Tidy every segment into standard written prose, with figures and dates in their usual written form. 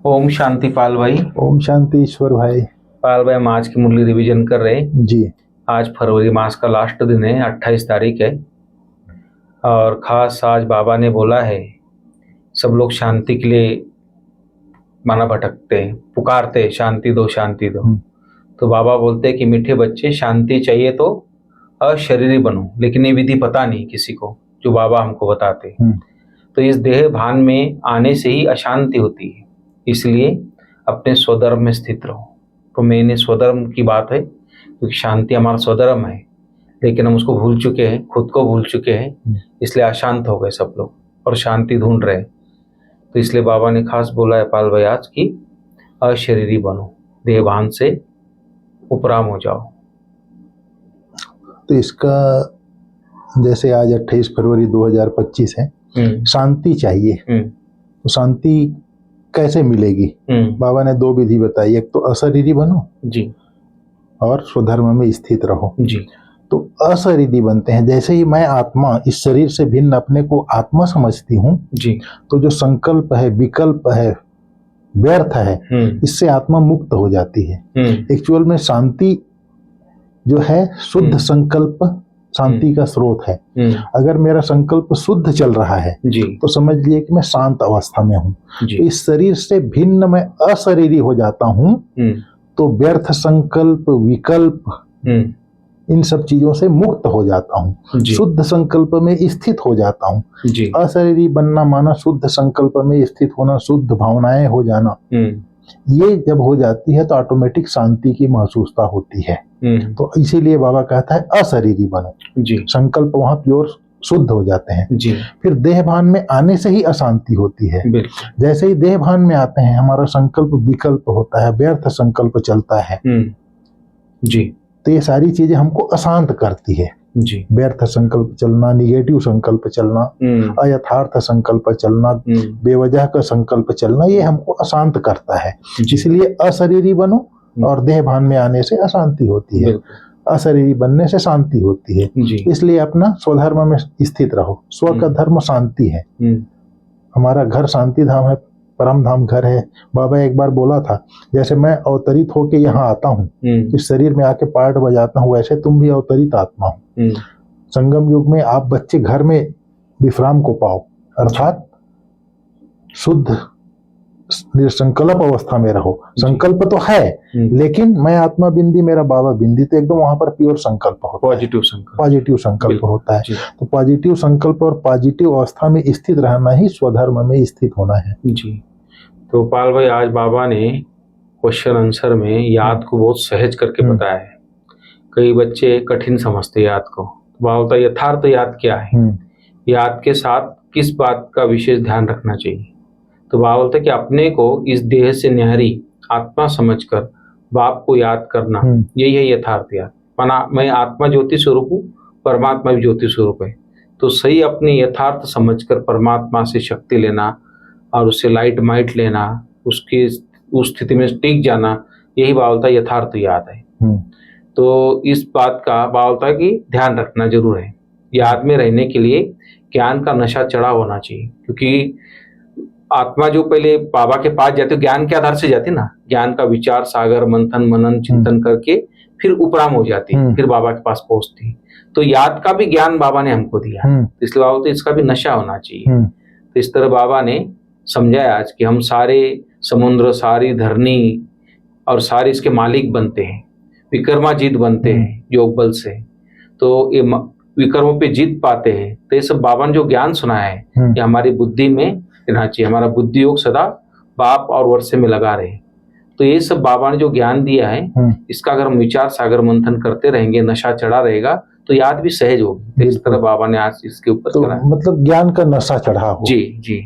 ओम शांति पाल भाई। ओम शांति ईश्वर भाई। पाल भाई, हम आज की मुरली रिवीजन कर रहे हैं जी। आज फरवरी मास का लास्ट दिन है, 28 तारीख है। और खास आज बाबा ने बोला है सब लोग शांति के लिए माना भटकते हैं, पुकारते हैं शांति दो शांति दो। तो बाबा बोलते हैं कि मीठे बच्चे, शांति चाहिए तो अशरीरी बनो, लेकिन ये विधि पता नहीं किसी को जो बाबा हमको बताते हैं। तो इस देह भान में आने से ही अशांति होती है, इसलिए अपने स्वधर्म में स्थित रहो। तो मैंने स्वधर्म की बात है क्योंकि शांति हमारा स्वधर्म है, लेकिन हम उसको भूल चुके हैं, खुद को भूल चुके हैं, इसलिए अशांत हो गए सब लोग और शांति ढूंढ रहे हैं। तो इसलिए बाबा ने खास बोला है पाल भाई आज की अशरीरी बनो, देह भान से उपराम हो जाओ। तो इसका जैसे आज 28 फरवरी 2025 है, शांति चाहिए। तो शांति कैसे मिलेगी? बाबा ने दो विधि बताई, एक तो अशरीरी बनो जी और स्वधर्म में स्थित रहो जी। तो अशरीरी बनते हैं। जैसे ही मैं आत्मा, इस शरीर से भिन्न अपने को आत्मा समझती हूँ जी, तो जो संकल्प है, विकल्प है, व्यर्थ है, इससे आत्मा मुक्त हो जाती है। एक्चुअल में शांति जो है शुद्ध संकल्प शांति का स्रोत है। अगर मेरा संकल्प शुद्ध चल रहा है तो समझ लिए कि मैं शांत अवस्था में हूँ। तो इस शरीर से भिन्न मैं अशरीरी हो जाता हूँ तो व्यर्थ संकल्प, विकल्प, इन सब चीजों से मुक्त हो जाता हूँ, शुद्ध संकल्प में स्थित हो जाता हूँ। अशरीरी बनना माना शुद्ध संकल्प में स्थित होना, शुद्ध भावनाएं हो जाना। ये जब हो जाती है तो ऑटोमेटिक शांति की महसूसता होती है। तो इसीलिए बाबा कहता है अशरीरी बनो जी। संकल्प वहां प्योर शुद्ध हो जाते हैं जी। फिर देह भान में आने से ही अशांति होती है। जैसे ही देह भान में आते हैं हमारा संकल्प विकल्प होता है, व्यर्थ संकल्प चलता है जी। तो ये सारी चीजें हमको अशांत करती है जी। व्यर्थ संकल्प चलना, निगेटिव संकल्प चलना, अयथार्थ संकल्प चलना, बेवजह का संकल्प चलना, ये हमको अशांत करता है। इसलिए अशरीरी बनो और देह भान में आने से अशांति होती है, अशरीरी बनने से शांति होती है। इसलिए अपना स्वधर्म में स्थित रहो। स्व का धर्म शांति है। हमारा घर शांति धाम है, परम धाम घर है। बाबा एक बार बोला था, जैसे मैं अवतरित होके यहाँ आता हूँ, इस शरीर में आके पार्ट बजाता हूँ, वैसे तुम भी अवतरित आत्मा हो। संगम युग में आप बच्चे घर में विश्राम को पाओ, अर्थात शुद्ध निसंकल्प अवस्था में रहो। संकल्प तो है लेकिन मैं आत्मा बिंदी, मेरा बाबा बिंदी, तो एकदम वहां पर प्योर संकल्प होता है, पॉजिटिव संकल्प होता है। तो पॉजिटिव संकल्प और पॉजिटिव अवस्था में स्थित रहना ही स्वधर्म में स्थित होना है जी। तो पाल भाई, आज बाबा ने क्वेश्चन आंसर में याद को बहुत सहज करके बताया है। कई बच्चे कठिन समझते याद को। बाबा बोलता है यथार्थ याद क्या है, याद के साथ किस बात का विशेष ध्यान रखना चाहिए। तो बाबा बोलते कि अपने को इस देह से न्यारी आत्मा समझकर बाप को याद करना, यही है यथार्थ याद। माना मैं आत्मा ज्योति स्वरूप हूँ, परमात्मा भी ज्योति स्वरूप है। तो सही अपने यथार्थ समझकर परमात्मा से शक्ति लेना और उससे लाइट माइट लेना, उसकी उस स्थिति में टिक जाना, यही बाबा बोलता यथार्थ याद है। तो इस बात का बाबा बोलता है कि ध्यान रखना जरूर है। याद में रहने के लिए ज्ञान का नशा चढ़ा होना चाहिए, क्योंकि आत्मा जो पहले बाबा के पास जाती है ज्ञान के आधार से जाती ना, ज्ञान का विचार सागर मंथन मनन चिंतन करके फिर उपराम हो जाती, फिर बाबा के पास पहुंचती। तो याद का भी ज्ञान बाबा ने हमको दिया, इसलिए बाबा तो इसका भी नशा होना चाहिए। तो इस तरह बाबा ने समझाया आज कि हम सारे समुद्र, सारी धरनी और सारे इसके मालिक बनते हैं, विक्रमाजीत बनते हैं योग बल से। तो ये विक्रमों पे जीत पाते हैं। तो ये सब बाबा ने जो ज्ञान सुनाया है ये हमारी बुद्धि में रहना चाहिए। हमारा बुद्धि योग सदा बाप और वर्षे में लगा रहे। तो ये सब बाबा ने जो ज्ञान दिया है इसका अगर हम विचार सागर मंथन करते रहेंगे, नशा चढ़ा रहेगा तो याद भी सहज होगी। इस तरह बाबा ने आज इसके ऊपर तो मतलब ज्ञान का नशा चढ़ा हो जी जी।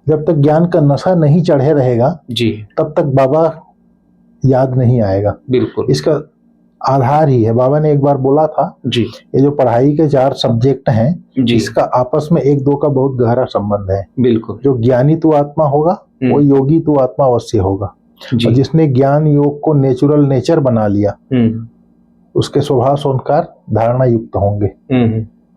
जब तक ज्ञान का नशा नहीं चढ़े रहेगा जी तब तक बाबा याद नहीं आएगा। बिल्कुल, इसका आधार ही है। बाबा ने एक बार बोला था जी, ये जो पढ़ाई के 4 सब्जेक्ट हैं इसका आपस में एक दो का बहुत गहरा संबंध है। बिल्कुल, जो ज्ञानी तू आत्मा होगा वो योगी तू आत्मा अवश्य होगा। और जिसने ज्ञान योग को नेचुरल नेचर बना लिया उसके स्वभाव संस्कार धारणा युक्त होंगे।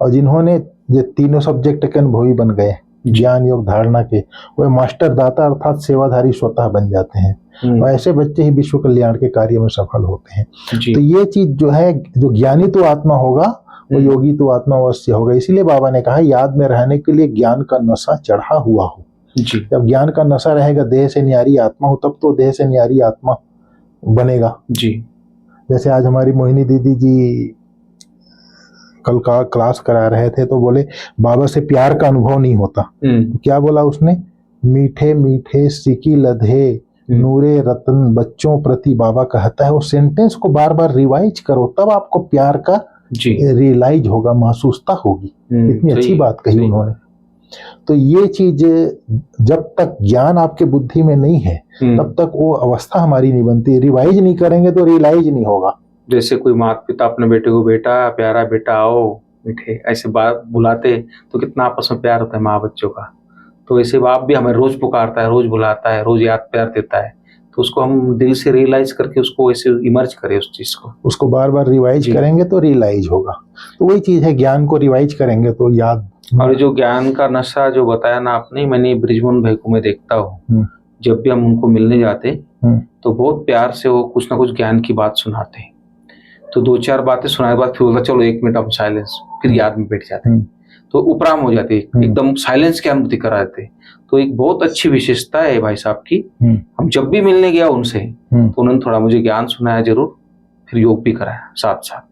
और जिन्होंने ये तीनों सब्जेक्ट के अनुभवी बन गए ज्ञान योग धारणा के, वे मास्टर दाता अर्थात सेवाधारी स्वतः बन जाते हैं। और ऐसे बच्चे ही विश्व कल्याण के कार्य में सफल होते हैं। तो ये चीज जो है, जो ज्ञानी तो आत्मा होगा वो योगी तो आत्मा अवश्य होगा। इसीलिए बाबा ने कहा याद में रहने के लिए ज्ञान का नशा चढ़ा हुआ हो। जब ज्ञान का नशा रहेगा, देह से न्यारी आत्मा हो, तब तो देह से न्यारी आत्मा बनेगा। जैसे आज हमारी मोहिनी दीदी जी कल का क्लास करा रहे थे तो बोले बाबा से प्यार का अनुभव नहीं होता। तो क्या बोला उसने, मीठे मीठे सिकी लधे नूरे रतन बच्चों प्रति बाबा कहता है। वो सेंटेंस को बार बार रिवाइज करो, तब आपको प्यार का रियलाइज होगा, महसूसता होगी। इतनी अच्छी बात कही उन्होंने। तो ये चीज जब तक ज्ञान आपके बुद्धि में नहीं है तब तक वो अवस्था हमारी नहीं बनती। रिवाइज नहीं करेंगे तो रियलाइज नहीं होगा। जैसे कोई माता पिता अपने बेटे को बेटा प्यारा बेटा आओ मीठे ऐसे बात बुलाते तो कितना आपस में प्यार होता है माँ बच्चों का। तो वैसे बाप भी हमें रोज पुकारता है, रोज बुलाता है, रोज याद प्यार देता है। तो उसको हम दिल से रियलाइज करके उसको ऐसे इमर्ज करें उस चीज को, उसको बार बार रिवाइज करेंगे तो रियलाइज होगा। तो वही चीज है, ज्ञान को रिवाइज करेंगे तो याद। और जो ज्ञान का नशा जो बताया ना आपने, मैंने ब्रिजमोहन भाई को मैं देखता हूँ, जब भी हम उनको मिलने जाते तो बहुत प्यार से वो कुछ ना कुछ ज्ञान की बात सुनाते। तो 2-4 बातें सुनाने के बाद फिर बोलता चलो 1 मिनट हम साइलेंस, फिर याद में बैठ जाते। तो उपराम हो जाती है, एकदम साइलेंस की अनुभूति करा देते। तो एक बहुत अच्छी विशेषता है भाई साहब की। हम जब भी मिलने गया उनसे तो उन्होंने थोड़ा मुझे ज्ञान सुनाया जरूर, फिर योग भी कराया साथ साथ।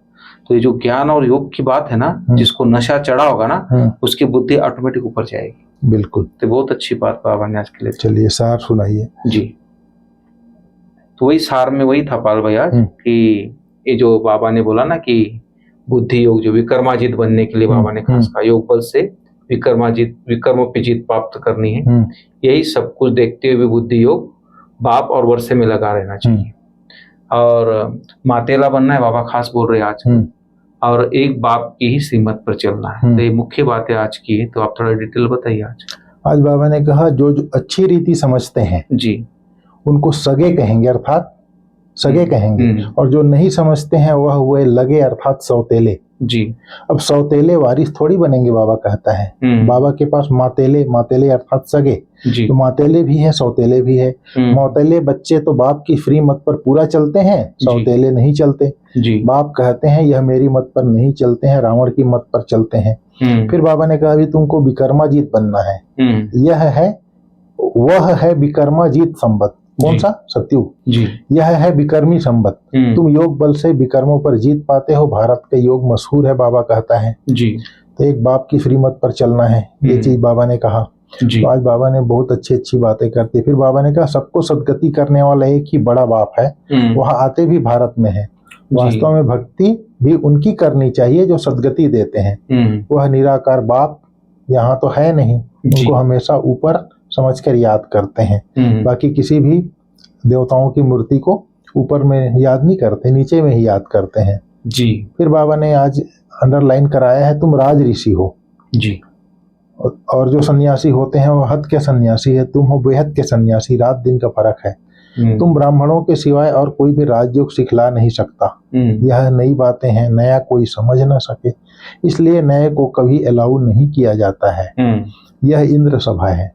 तो ये जो ज्ञान और योग की बात है ना, जिसको नशा चढ़ा होगा ना, उसकी बुद्धि ऑटोमेटिक ऊपर जाएगी। बिल्कुल। तो बहुत अच्छी बात बाबा ने आज के लिए। चलिए सार सुनाइए जी। तो वही सार में वही था पाल भैया कि ये जो बाबा ने बोला ना कि बुद्धि योग जो विक्रमाजित बनने के लिए बाबा ने खास कहा, योग बल से विक्रमों पे जीत प्राप्त करनी है। यही सब कुछ देखते हुए बुद्धि योग बाप और वर्षे में लगा रहना चाहिए। और मातेला बनना है बाबा खास बोल रहे आज। और एक बाप की ही श्रीमत पर चलना है। तो ये मुख्य बातें आज की है। तो आप थोड़ा डिटेल बताइए। आज बाबा ने कहा जो अच्छी रीति समझते हैं जी उनको सगे कहेंगे, अर्थात सगे कहेंगे। और जो नहीं समझते हैं वह हुए लगे, अर्थात सौतेले। जी। अब सौतेले वारिस थोड़ी बनेंगे, बाबा कहता है। बाबा के पास मातेले अर्थात सगे, तो मातेले भी है सौतेले भी है। मौतेले बच्चे तो बाप की फ्री मत पर पूरा चलते हैं, सौतेले नहीं चलते। बाप कहते हैं यह मेरी मत पर नहीं चलते हैं, रावण की मत पर चलते हैं। फिर बाबा ने कहा अभी तुमको विक्रमाजीत बनना है। वह है विक्रमाजीत संबत। कौन सा? सत्युग। यह है विक्रमी संबत। तुम योग बल से विक्रमों पर जीत पाते हो। भारत का योग मशहूर है, बाबा कहता है। तो एक बाप की श्रीमत पर चलना है, ये चीज बाबा ने कहा। तो आज बाबा ने बहुत अच्छी बातें करते। फिर बाबा ने कहा सबको सदगति करने वाला एक ही बड़ा बाप है, वह आते भी भारत में है। वास्तव में भक्ति भी उनकी करनी चाहिए जो सदगति देते हैं। वह निराकार बाप यहाँ तो है नहीं, उनको हमेशा ऊपर समझकर याद करते हैं। बाकी किसी भी देवताओं की मूर्ति को ऊपर में याद नहीं करते, नीचे में ही याद करते हैं। फिर बाबा ने आज अंडरलाइन कराया है तुम राज ऋषि हो। और जो सन्यासी होते हैं वो हद के सन्यासी है, तुम हो बेहद के सन्यासी। रात दिन का फर्क है। तुम ब्राह्मणों के सिवाय और कोई भी राजयोग सिखला नहीं सकता। यह नई बातें हैं, नया कोई समझ ना सके, इसलिए नए को कभी अलाउ नहीं किया जाता है। यह इंद्र सभा है।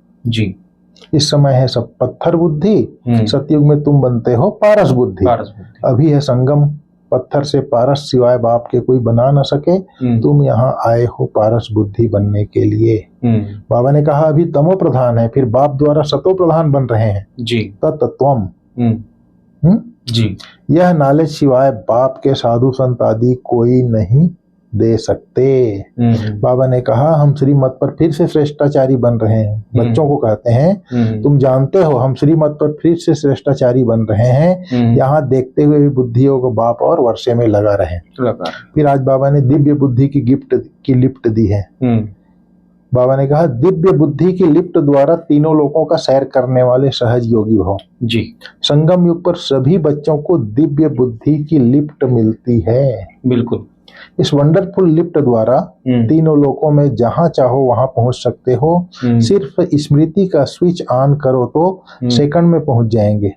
इस समय है सब पत्थर बुद्धि, सतयुग में तुम बनते हो पारस बुद्धि। अभी है संगम, पत्थर से पारस सिवाय बाप के कोई बना न सके। तुम यहाँ आए हो पारस बुद्धि बनने के लिए। बाबा ने कहा अभी तमो प्रधान है, फिर बाप द्वारा सतो प्रधान बन रहे हैं। तत्त्वम। यह नॉलेज सिवाय बाप के साधु संत आदि कोई नहीं दे सकते। बाबा ने कहा हम श्रीमत पर फिर से श्रेष्ठाचारी बन रहे हैं। बच्चों को कहते हैं तुम जानते हो हम श्रीमत पर फिर से श्रेष्ठाचारी बन रहे हैं। यहाँ देखते हुए भी बुद्धियों को बाप और वर्षे में लगा रहे। फिर आज बाबा ने दिव्य बुद्धि की गिफ्ट की लिफ्ट दी है। बाबा ने कहा दिव्य बुद्धि की लिफ्ट द्वारा तीनों लोगों का सैर करने वाले सहज योगी भव। संगम युग पर सभी बच्चों को दिव्य बुद्धि की लिफ्ट मिलती है। बिल्कुल। इस वंडरफुल लिफ्ट द्वारा तीनों लोकों में जहां चाहो वहां पहुंच सकते हो। सिर्फ स्मृति का स्विच ऑन करो तो सेकंड में पहुंच जाएंगे।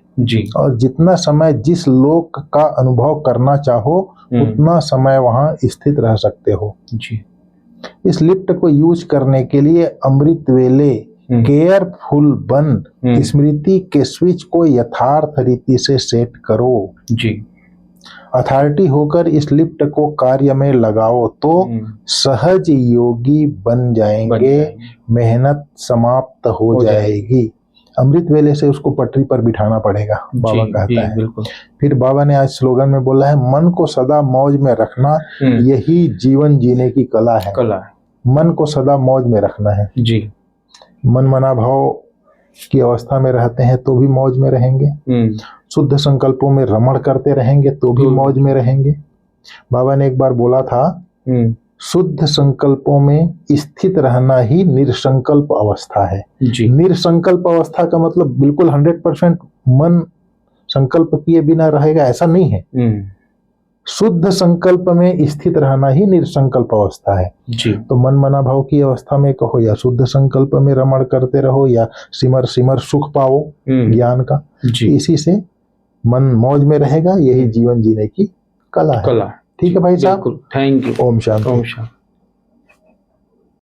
और जितना समय जिस लोक का अनुभव करना चाहो उतना समय वहां स्थित रह सकते हो। इस लिफ्ट को यूज करने के लिए अमृत वेले केयरफुल बन स्मृति के स्विच को यथार्थ रीति से सेट करो जी। अथॉरिटी होकर इस लिफ्ट को कार्य में लगाओ तो सहज योगी बन जाएंगे, मेहनत समाप्त हो जाएगी। अमृत वेले से उसको पटरी पर बिठाना पड़ेगा, बाबा कहता है। बिल्कुल। फिर बाबा ने आज स्लोगन में बोला है, मन को सदा मौज में रखना यही जीवन जीने की कला है। मन को सदा मौज में रखना है जी। मन मना भाव की अवस्था में रहते हैं तो भी मौज में रहेंगे, शुद्ध संकल्पों में रमण करते रहेंगे तो भी मौज में रहेंगे। बाबा ने एक बार बोला था, शुद्ध संकल्पों में स्थित रहना ही निरसंकल्प अवस्था है। निरसंकल्प अवस्था का मतलब बिल्कुल 100% मन संकल्प किए बिना रहेगा ऐसा नहीं है। शुद्ध संकल्प में स्थित रहना ही निरसंकल्प अवस्था है जी। तो मन मना भाव की अवस्था में कहो या शुद्ध संकल्प में रमण करते रहो या सिमर सिमर सुख पाओ ज्ञान का, इसी से मन मौज में रहेगा, यही जीवन जीने की कला है। ठीक है भाई साहब, थैंक यू। ओम शांति। ओम शांति।